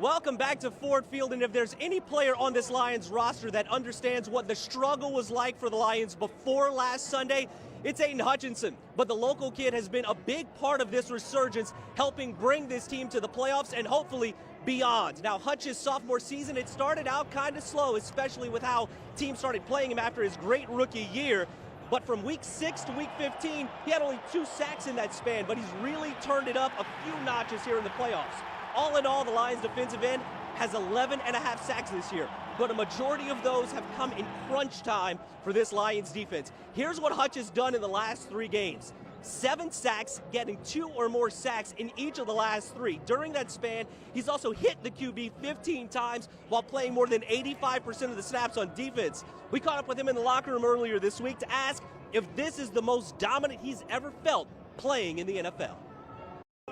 Welcome back to Ford Field, and if there's any player on this Lions roster that understands what the struggle was like for the Lions before last Sunday, it's Aidan Hutchinson. But the local kid has been a big part of this resurgence, helping bring this team to the playoffs and hopefully beyond. Now, Hutch's sophomore season, it started out kind of slow, especially with how teams started playing him after his great rookie year. But from week 6 to week 15, he had only 2 sacks in that span, but he's really turned it up a few notches here in the playoffs. All in all, the Lions defensive end has 11.5 sacks this year, but a majority of those have come in crunch time for this Lions defense. Here's what Hutch has done in the last 3 games. 7 sacks, getting 2 or more sacks in each of the last 3. During that span, he's also hit the QB 15 times while playing more than 85% of the snaps on defense. We caught up with him in the locker room earlier this week to ask if this is the most dominant he's ever felt playing in the NFL.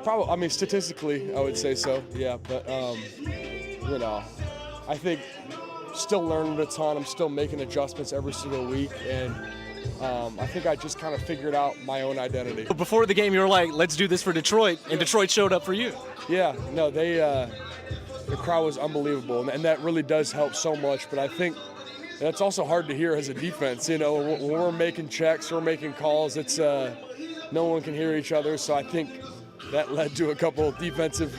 Probably, I mean, statistically, I would say so, yeah. But, you know, I think still learning a ton. I'm still making adjustments every single week, and I think I just kind of figured out my own identity. Before the game, you were like, let's do this for Detroit, and Detroit showed up for you. Yeah, no, the crowd was unbelievable, and that really does help so much. But I think that's also hard to hear as a defense. You know, when we're making checks, we're making calls, it's no one can hear each other, so I think that led to a couple of defensive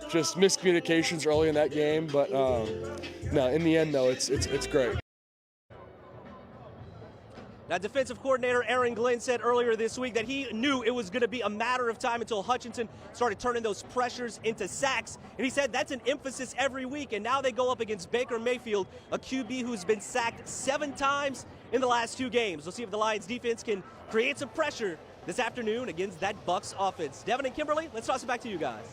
just miscommunications early in that game. But no, in the end, though, it's great. Now, defensive coordinator Aaron Glenn said earlier this week that he knew it was going to be a matter of time until Hutchinson started turning those pressures into sacks. And he said that's an emphasis every week. And now they go up against Baker Mayfield, a QB who's been sacked 7 times in the last 2 games. We'll see if the Lions defense can create some pressure this afternoon against that Bucs offense. Devin and Kimberly, let's toss it back to you guys.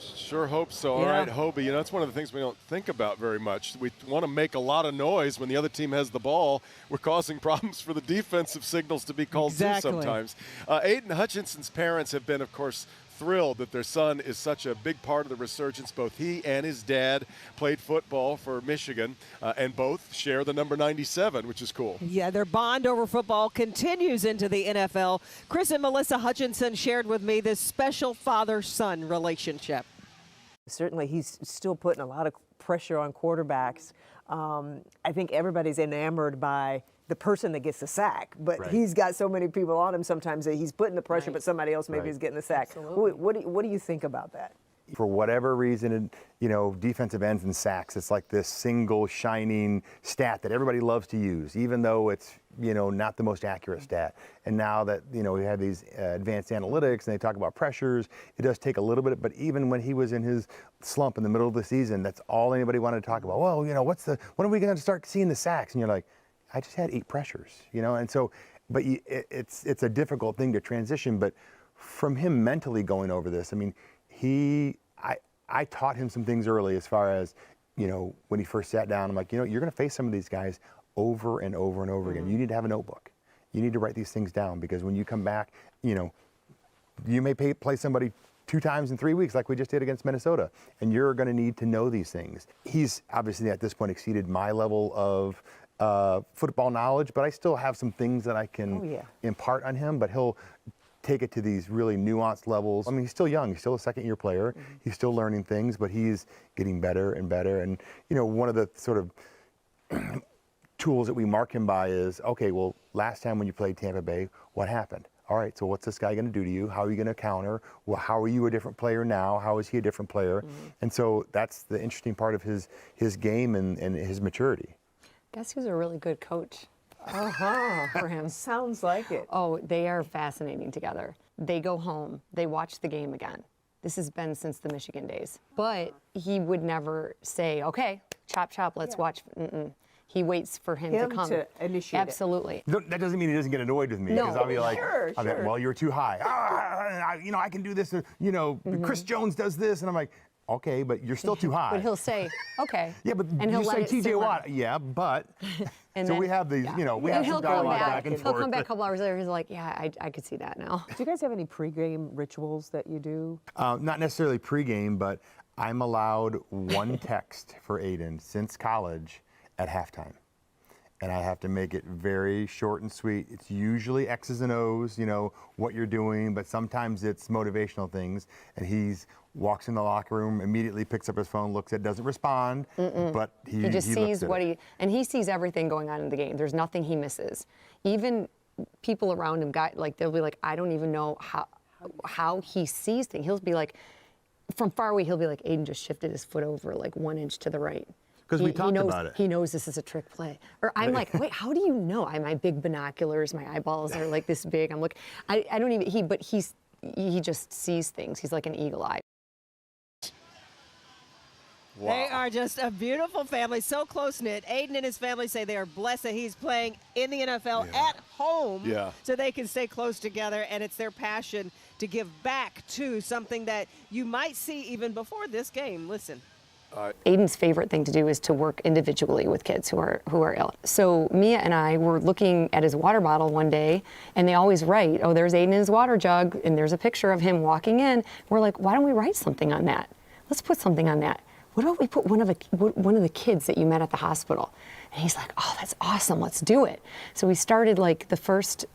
Sure hope so. All right, Hobie, you know, that's one of the things we don't think about very much. We want to make a lot of noise when the other team has the ball. We're causing problems for the defensive signals to be called too sometimes. Aiden Hutchinson's parents have been, of course, thrilled that their son is such a big part of the resurgence. Both he and his dad played football for Michigan, and both share the number 97, which is cool. Yeah, their bond over football continues into the NFL. Chris and Melissa Hutchinson shared with me this special father-son relationship. Certainly, he's still putting a lot of pressure on quarterbacks. I think everybody's enamored by the person that gets the sack, but he's got so many people on him sometimes that he's putting the pressure, but somebody else maybe is getting the sack. What do you think about that? For whatever reason, you know, defensive ends and sacks, it's like this single shining stat that everybody loves to use, even though it's, you know, not the most accurate stat. And now that, you know, we have these advanced analytics and they talk about pressures, it does take a little bit, but even when he was in his slump in the middle of the season, that's all anybody wanted to talk about. Well, you know, when are we going to start seeing the sacks? And you're like, I just had 8 pressures, you know, and so, but it's a difficult thing to transition. But from him mentally going over this, I mean, I taught him some things early as far as, you know, when he first sat down, I'm like, you know, you're going to face some of these guys over and over and over again. You need to have a notebook. You need to write these things down, because when you come back, you know, you may play somebody 2 times in 3 weeks like we just did against Minnesota, and you're going to need to know these things. He's obviously at this point exceeded my level of football knowledge, but I still have some things that I can impart on him, but he'll take it to these really nuanced levels. I mean, he's still young. He's still a second-year player. He's still learning things, but he's getting better and better. And, you know, one of the sort of tools that we mark him by is, okay, well, last time when you played Tampa Bay, what happened? All right, so what's this guy going to do to you? How are you going to counter? Well, how are you a different player now? How is he a different player? And so that's the interesting part of his game and his maturity. Guess who's a really good coach for him? Sounds like it. Oh, they are fascinating together. They go home. They watch the game again. This has been since the Michigan days. But he would never say, okay, chop, chop, let's watch. He waits for him to come. To initiate Absolutely. That doesn't mean he doesn't get annoyed with me, because I'll be like, well, you're too high. You know, I can do this. You know, Chris Jones does this. And I'm like, okay, but you're still too high. But he'll say, okay. Yeah, but and he'll you say T.J. Watt. Yeah, but. And so then, we have these, you know, we have some dialogue back and forth. He'll come back a couple hours later. He's like, yeah, I could see that now. Do you guys have any pregame rituals that you do? Not necessarily pregame, but I'm allowed 1 text for Aiden since college at halftime. and I have to make it very short and sweet. It's usually X's and O's, what you're doing, but sometimes it's motivational things. And he's walks in the locker room, immediately picks up his phone, looks at it, doesn't respond, but he just sees what he he sees everything going on in the game. There's nothing he misses. Even people around him, they'll be like, I don't even know how he sees things. He'll be like, from far away, he'll be like, Aiden just shifted his foot over like 1 inch to the right. Because we talked about it. He knows this is a trick play. Or I'm like, wait, how do you know? My big binoculars, my eyeballs are like this big. I'm looking. I don't even. But he just sees things. He's like an eagle eye. Wow. They are just a beautiful family, so close-knit. Aiden and his family say they are blessed that he's playing in the NFL at home so they can stay close together, and it's their passion to give back to something that you might see even before this game. Listen. Aiden's favorite thing to do is to work individually with kids who are ill. So Mia and I were looking at his water bottle one day, and they always write, oh, there's Aiden in his water jug, and there's a picture of him walking in. We're like, why don't we write something on that? Let's put something on that. What about we put one of the kids that you met at the hospital? And he's like, oh, that's awesome, let's do it. So we started like the first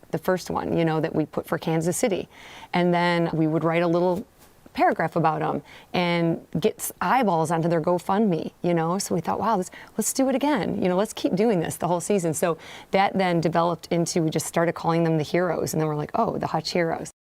one, that we put for Kansas City. And then we would write a little paragraph about them and get eyeballs onto their GoFundMe, So we thought, wow, let's do it again. Let's keep doing this the whole season. So that then developed into, we just started calling them the Heroes. And then we're like, oh, the Hutch Heroes.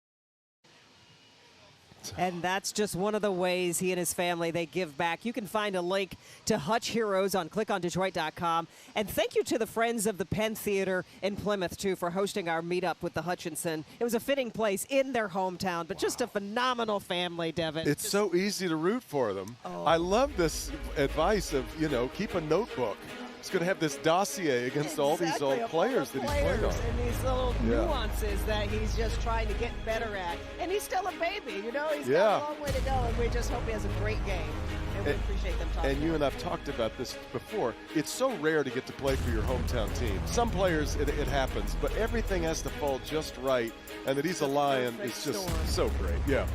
And that's just one of the ways he and his family, they give back. You can find a link to Hutch Heroes on clickondetroit.com. And thank you to the Friends of the Penn Theater in Plymouth, too, for hosting our meetup with the Hutchinson. It was a fitting place in their hometown, but just a phenomenal family, Devin. It's so easy to root for them. I love this advice of, keep a notebook. He's going to have this dossier against all these old players that he's played on. And these little nuances that he's just trying to get better at. And he's still a baby, He's got a long way to go, and we just hope he has a great game. And we appreciate them talking. And you and I've talked about this before. It's so rare to get to play for your hometown team. Some players, it happens, but everything has to fall just right. And that he's a Lion is just so great. Yeah.